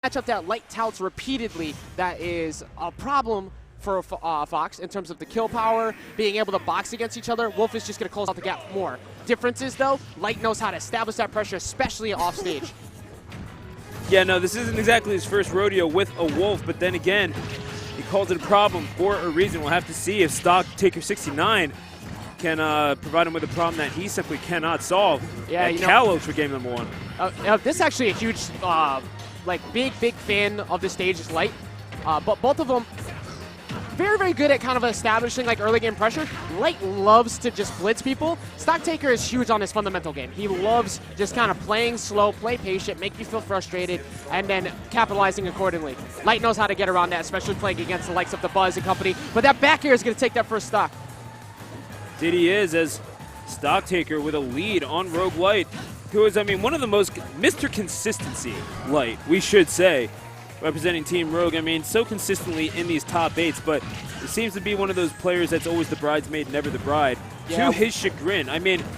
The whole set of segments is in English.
matchup that Light touts repeatedly that is a problem for Fox in terms of the kill power, being able to box against each other. Wolf is just going to close out the gap more. Difference is, though, Light knows how to establish that pressure, especially off stage. Yeah, no, this isn't exactly his first rodeo with a Wolf, but then again, he calls it a problem for a reason. We'll have to see if Stocktaker69 can provide him with a problem that he simply cannot solve. Yeah, at Kalos for game number 1. This is actually a huge, big fan of this stage is Light. But both of them very, very good at kind of establishing early game pressure. Light loves to just blitz people. Stocktaker is huge on his fundamental game. He loves just kind of playing slow, play patient, make you feel frustrated, and then capitalizing accordingly. Light knows how to get around that, especially playing against the likes of the Buzz and company. But that back air is going to take that first stock. Indeed he is, as Stocktaker with a lead on Rogue Light, who is, one of the most Mr. Consistency Light, we should say, representing Team Rogue. So consistently in these top 8s, but it seems to be one of those players that's always the bridesmaid, never the bride. Yeah. To his chagrin.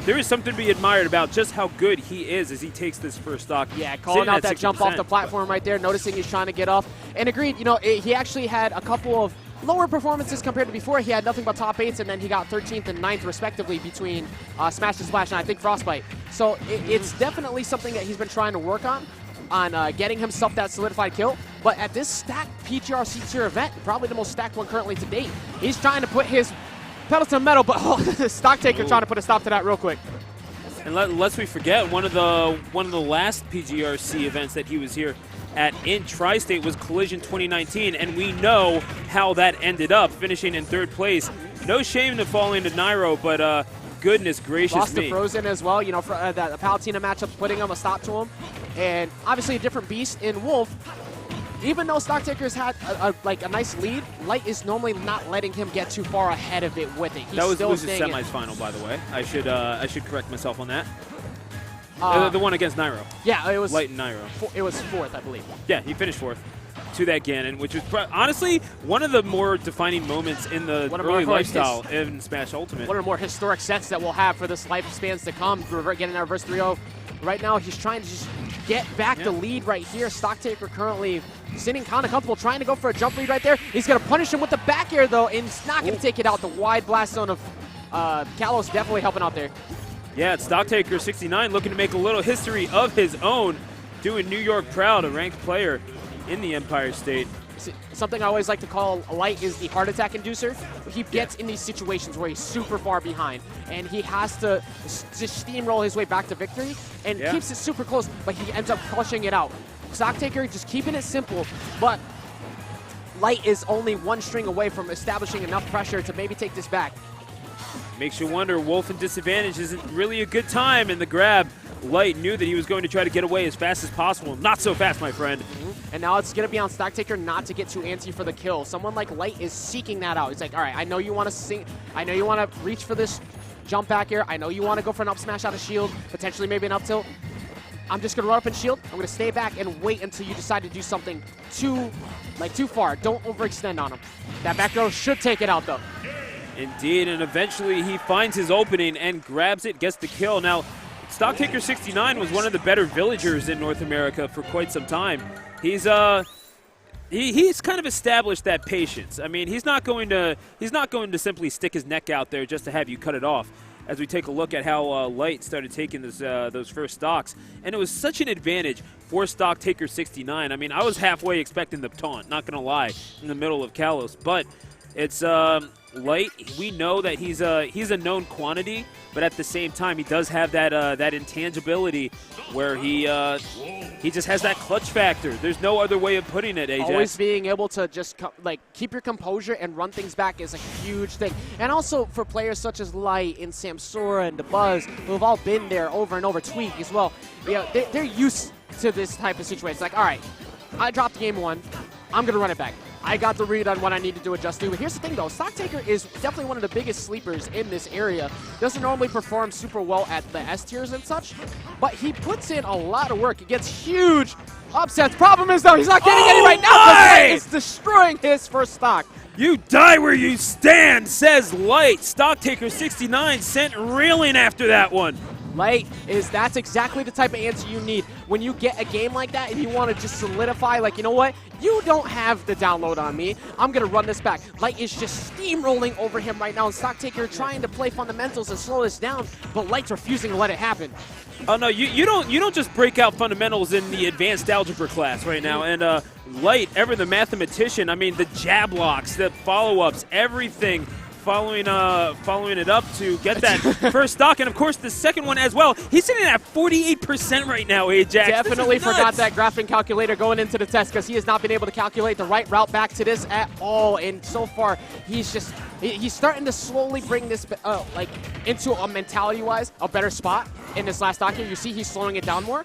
There is something to be admired about just how good he is as he takes this first stock. Yeah, calling out that 60%. Jump off the platform right there, noticing he's trying to get off. And agreed, he actually had a couple of lower performances compared to before. He had nothing but top 8s, and then he got 13th and 9th respectively between Smash and Splash and I think Frostbite. So it's definitely something that he's been trying to work on getting himself that solidified kill. But at this stacked PGRC tier event, probably the most stacked one currently to date, he's trying to put his pedal to the metal, but Stocktaker trying to put a stop to that real quick. And lest we forget, one of the last PGRC events that he was here at in Tri-State was Collision 2019, and we know how that ended up, finishing in 3rd place. No shame to falling to Nairo, but goodness gracious Lost me. to Frozen as well, for the Palutena matchup, putting him a stop to him. And obviously a different beast in Wolf. Even though Stocktaker's had a nice lead, Light is normally not letting him get too far ahead of it with it. He's that was still Los's semis final, by the way. I should correct myself on that. The one against Nairo. Yeah, it was Light and Nairo. It was 4th, I believe. Yeah, he finished 4th to that Ganon, which was honestly one of the more defining moments in the early lifestyle in Smash Ultimate. One of the more historic sets that we'll have for this lifespans to come. Getting our reverse 3-0. Right now, he's trying to just get back the lead right here. Stocktaker currently sitting kind of comfortable, trying to go for a jump lead right there. He's going to punish him with the back air, though, and he's not going to take it out. The wide blast zone of Kalos definitely helping out there. Yeah, it's Stocktaker69 looking to make a little history of his own, doing New York proud, a ranked player in the Empire State. Something I always like to call Light is the heart attack inducer. He gets in these situations where he's super far behind, and he has to just steamroll his way back to victory, and keeps it super close, but he ends up crushing it out. Stocktaker just keeping it simple, but Light is only one string away from establishing enough pressure to maybe take this back. Makes you wonder, Wolf in disadvantage isn't really a good time in the grab. Light knew that he was going to try to get away as fast as possible. Not so fast, my friend. And now it's going to be on Stocktaker not to get too antsy for the kill. Someone like Light is seeking that out. He's like, all right, I know you want to sing. I know you want to reach for this jump back here. I know you want to go for an up smash out of shield, potentially maybe an up tilt. I'm just going to run up and shield. I'm going to stay back and wait until you decide to do something too far. Don't overextend on him. That back throw should take it out, though. Indeed, and eventually he finds his opening and grabs it, gets the kill. Now, Stocktaker69 was one of the better villagers in North America for quite some time. He's kind of established that patience. He's not going to simply stick his neck out there just to have you cut it off. As we take a look at how Light started taking those first stocks, and it was such an advantage for Stocktaker69. I was halfway expecting the taunt, not gonna lie, in the middle of Kalos, but it's Light. We know that he's a known quantity, but at the same time, he does have that intangibility where he just has that clutch factor. There's no other way of putting it, Ajax. Always being able to just keep your composure and run things back is a huge thing. And also for players such as Light and Samsora and the Buzz, who have all been there over and over, Tweak as well, they're used to this type of situation. It's like, all right, I dropped game 1, I'm going to run it back. I got the read on what I needed to adjust to. But here's the thing, though. Stocktaker is definitely one of the biggest sleepers in this area. Doesn't normally perform super well at the S tiers and such, but he puts in a lot of work. He gets huge upsets. Problem is, though, he's not getting any right now. It's destroying his first stock. You die where you stand, says Light. Stocktaker69 sent reeling after that one. Light that's exactly the type of answer you need. When you get a game like that and you want to just solidify, like, you know what? You don't have the download on me. I'm going to run this back. Light is just steamrolling over him right now, and Stocktaker trying to play fundamentals and slow this down, but Light's refusing to let it happen. Oh, no, you don't just break out fundamentals in the advanced algebra class right now. And Light, ever the mathematician, I mean, the jab locks, the follow-ups, everything. Following it up to get that first stock, and of course the second one as well. He's sitting at 48% right now, Ajax. Definitely forgot that graphing calculator going into the test because he has not been able to calculate the right route back to this at all. And so far, he's starting to slowly bring this like into a mentality-wise a better spot in this last stock here. You see he's slowing it down more,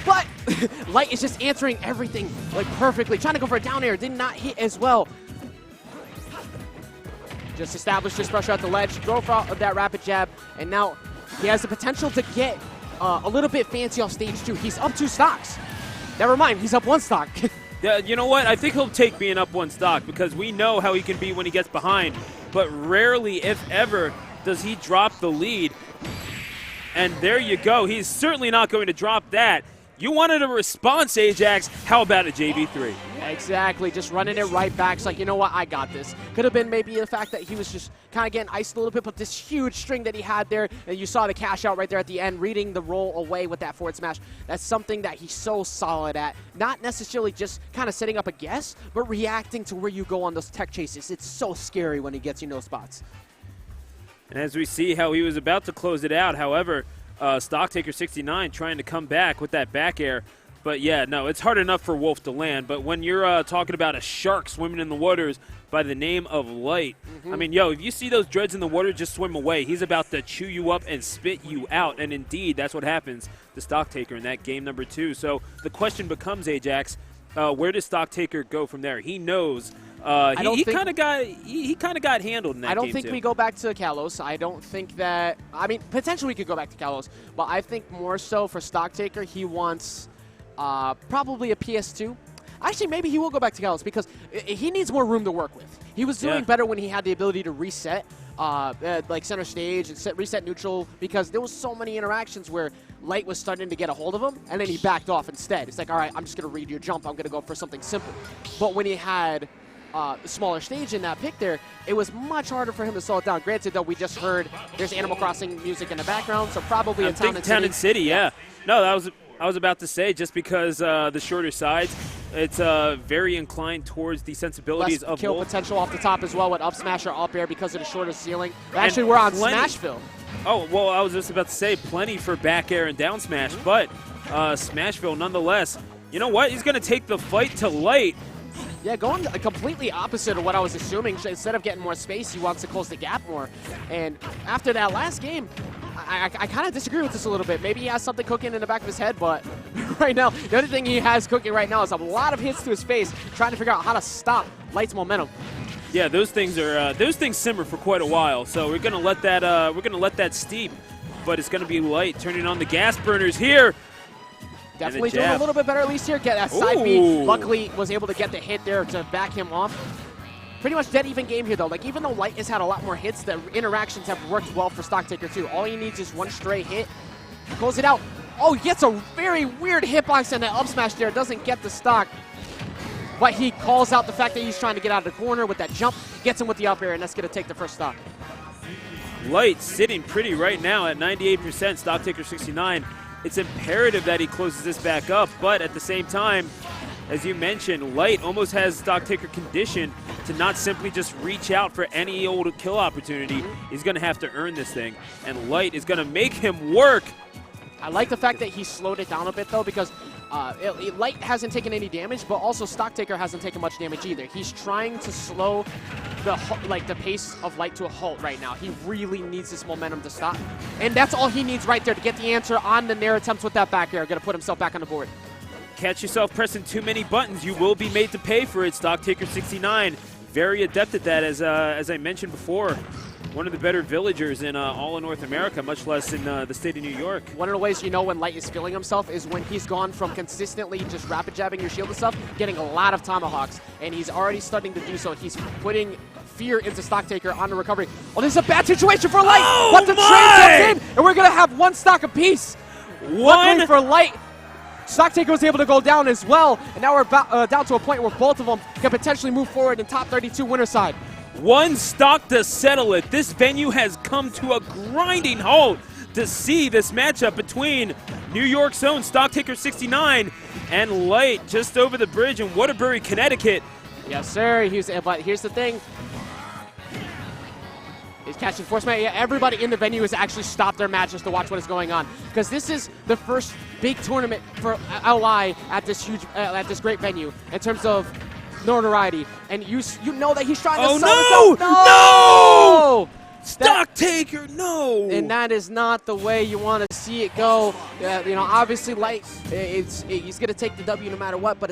but Light is just answering everything like perfectly. Trying to go for a down air, did not hit as well. Just established his pressure at the ledge, go for that rapid jab, and now he has the potential to get a little bit fancy off stage 2. He's up 2 stocks. Never mind, he's up 1 stock. Yeah, you know what? I think he'll take being up 1 stock because we know how he can be when he gets behind, but rarely, if ever, does he drop the lead. And there you go. He's certainly not going to drop that. You wanted a response, Ajax. How about a JV3? Exactly. Just running it right back. It's like, you know what? I got this. Could have been maybe the fact that he was just kind of getting iced a little bit, but this huge string that he had there, and you saw the cash out right there at the end, reading the roll away with that forward smash. That's something that he's so solid at. Not necessarily just kind of setting up a guess, but reacting to where you go on those tech chases. It's so scary when he gets you in those spots. And as we see how he was about to close it out, however, Stocktaker69 trying to come back with that back air. But, yeah, no, it's hard enough for Wolf to land. But when you're talking about a shark swimming in the waters by the name of Light, I mean, yo, if you see those dreads in the water, just swim away. He's about to chew you up and spit you out. And, indeed, that's what happens to Stocktaker in that game number 2. So the question becomes, Ajax, where does Stocktaker go from there? He knows. He kind of got handled in that game, I don't think we go back to Kalos. I don't think that – I mean, potentially we could go back to Kalos. But I think more so for Stocktaker, he wants probably a PS2. Actually, maybe he will go back to Kalos because he needs more room to work with. He was doing better when he had the ability to reset like center stage and reset neutral because there was so many interactions where Light was starting to get a hold of him, and then he backed off instead. It's like, all right, I'm just going to read your jump. I'm going to go for something simple. But when he had – smaller stage in that pick there, it was much harder for him to slow it down. Granted, though, we just heard there's Animal Crossing music in the background, so probably a Town and City. Yeah. No, I was about to say, just because the shorter sides, it's very inclined towards the sensibilities of kill Wolf. Potential off the top as well with up smash or up air because of the shorter ceiling. Actually, we're on Smashville. Oh, well, I was just about to say plenty for back air and down smash, but Smashville nonetheless. You know what? He's going to take the fight to Light. Yeah, going completely opposite of what I was assuming. Instead of getting more space, he wants to close the gap more. And after that last game, I kind of disagree with this a little bit. Maybe he has something cooking in the back of his head, but right now, the only thing he has cooking right now is a lot of hits to his face, trying to figure out how to stop Light's momentum. Yeah, those things simmer for quite a while. So we're gonna let that steep, but it's gonna be Light turning on the gas burners here. Definitely doing a little bit better at least here. Get that side B. Luckily was able to get the hit there to back him off. Pretty much dead even game here though. Like even though Light has had a lot more hits, the interactions have worked well for Stocktaker too. All he needs is one stray hit. Close it out. Oh, he gets a very weird hitbox and that up smash there. Doesn't get the stock. But he calls out the fact that he's trying to get out of the corner with that jump. Gets him with the up air, and that's going to take the first stock. Light sitting pretty right now at 98%. Stocktaker69. It's imperative that he closes this back up, but at the same time, as you mentioned, Light almost has Stocktaker conditioned to not simply just reach out for any old kill opportunity. He's going to have to earn this thing, and Light is going to make him work. I like the fact that he slowed it down a bit, though, because Light hasn't taken any damage, but also Stocktaker hasn't taken much damage either. He's trying to slow the pace of Light to a halt right now. He really needs this momentum to stop, and that's all he needs right there to get the answer on the Nair attempts with that back air. Going to put himself back on the board. Catch yourself pressing too many buttons, you will be made to pay for it. Stocktaker69, very adept at that, as I mentioned before. One of the better villagers in all of North America, much less in the state of New York. One of the ways you know when Light is feeling himself is when he's gone from consistently just rapid jabbing your shield and stuff, getting a lot of tomahawks, and he's already starting to do so. He's putting fear into Stocktaker on the recovery. Oh, this is a bad situation for Light, Oh but the train comes in, and we're going to have one stock apiece. Luckily for Light, Stocktaker was able to go down as well, and now we're down to a point where both of them can potentially move forward in top 32 winner side. One stock to settle it. This venue has come to a grinding halt to see this matchup between New York's own Stocktaker69 and Light just over the bridge in Waterbury, Connecticut. Yes, sir. But here's the thing. He's catching force. Yeah, everybody in the venue has actually stopped their match just to watch what is going on, because this is the first big tournament for LI at this great venue in terms of notoriety, and you know that he's trying to sell himself. No! Stocktaker, no! And that is not the way you want to see it go. You know, obviously, Light, he's going to take the W no matter what, but